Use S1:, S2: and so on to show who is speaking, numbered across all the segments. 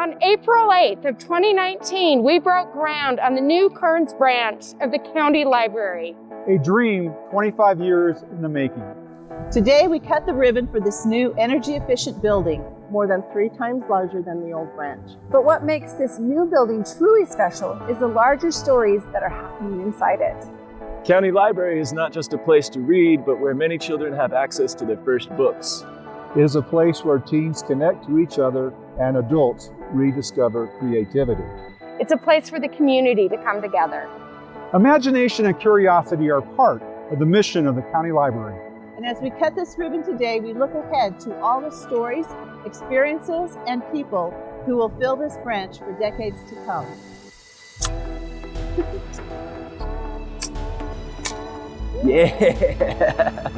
S1: On April 8th of 2019, we broke ground on the new Kearns branch of the County Library.
S2: A dream 25 years in the making.
S3: Today we cut the ribbon for this new energy-efficient building, more than 3 times larger than the old branch.
S4: But what makes this new building truly special is the larger stories that are happening inside it.
S5: County Library is not just a place to read, but where many children have access to their first books.
S2: It is a place where teens connect to each other and adults rediscover creativity.
S1: It's a place for the community to come together.
S2: Imagination and curiosity are part of the mission of the County Library.
S3: And as we cut this ribbon today, we look ahead to all the stories, experiences, and people who will fill this branch for decades to come.
S5: Yeah!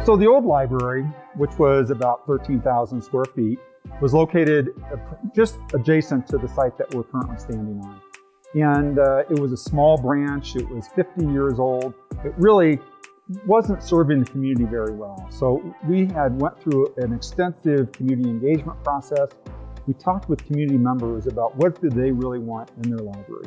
S2: So the old library, which was about 13,000 square feet, was located just adjacent to the site that we're currently standing on. And it was a small branch. It was 50 years old. It really wasn't serving the community very well. So we went through an extensive community engagement process. We talked with community members about what did they really want in their library.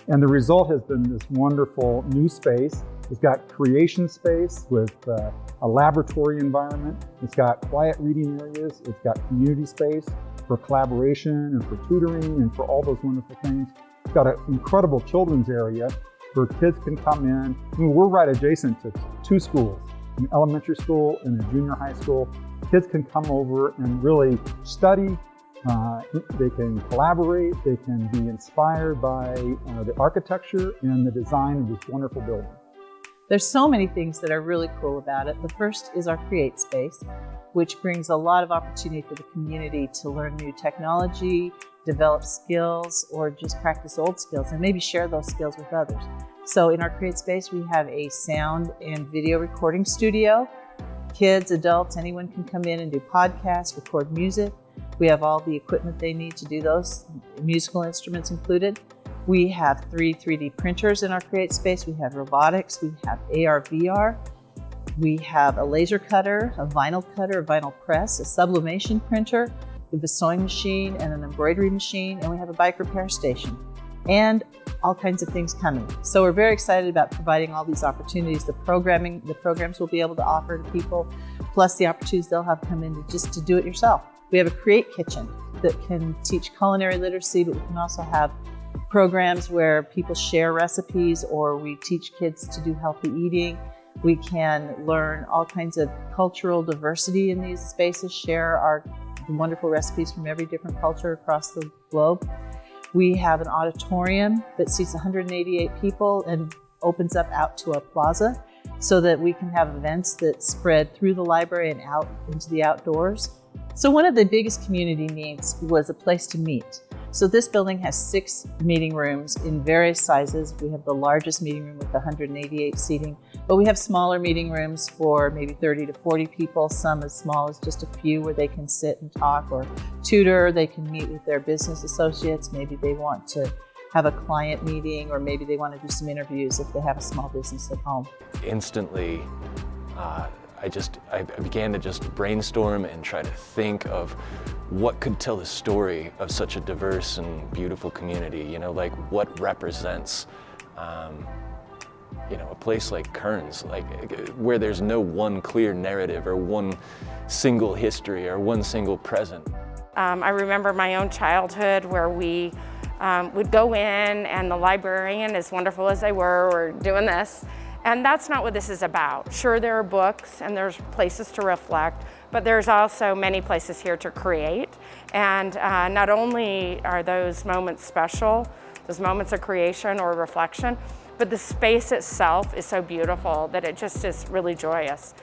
S2: And the result has been this wonderful new space. It's got creation space with a laboratory environment. It's got quiet reading areas. It's got community space for collaboration and for tutoring and for all those wonderful things. It's got an incredible children's area where kids can come in. I mean, we're right adjacent to 2 schools, an elementary school and a junior high school. Kids can come over and really study. They can collaborate. They can be inspired by the architecture and the design of this wonderful building.
S3: There's so many things that are really cool about it. The first is our Create Space, which brings a lot of opportunity for the community to learn new technology, develop skills, or just practice old skills and maybe share those skills with others. So in our Create Space, we have a sound and video recording studio. Kids, adults, anyone can come in and do podcasts, record music. We have all the equipment they need to do those, musical instruments included. We have 3 3D printers in our Create Space. We have robotics, we have AR, VR. We have a laser cutter, a vinyl press, a sublimation printer, we have a sewing machine and an embroidery machine, and we have a bike repair station, and all kinds of things coming. So we're very excited about providing all these opportunities. The programs we'll be able to offer to people, plus the opportunities they'll have come in to do it yourself. We have a Create Kitchen that can teach culinary literacy, but we can also have programs where people share recipes, or we teach kids to do healthy eating. We can learn all kinds of cultural diversity in these spaces, share our wonderful recipes from every different culture across the globe. We have an auditorium that seats 188 people and opens up out to a plaza so that we can have events that spread through the library and out into the outdoors. So one of the biggest community needs was a place to meet. So this building has 6 meeting rooms in various sizes. We have the largest meeting room with 188 seating, but we have smaller meeting rooms for maybe 30 to 40 people, some as small as just a few where they can sit and talk or tutor. They can meet with their business associates. Maybe they want to have a client meeting, or maybe they want to do some interviews if they have a small business at home.
S5: Instantly, I began to just brainstorm and try to think of what could tell the story of such a diverse and beautiful community, you know, like what represents, you know, a place like Kearns, like where there's no one clear narrative or one single history or one single present.
S1: I remember my own childhood where we would go in and the librarian, as wonderful as they were doing this. And that's not what this is about. Sure, there are books and there's places to reflect, but there's also many places here to create. And not only are those moments special, those moments of creation or reflection, but the space itself is so beautiful that it just is really joyous.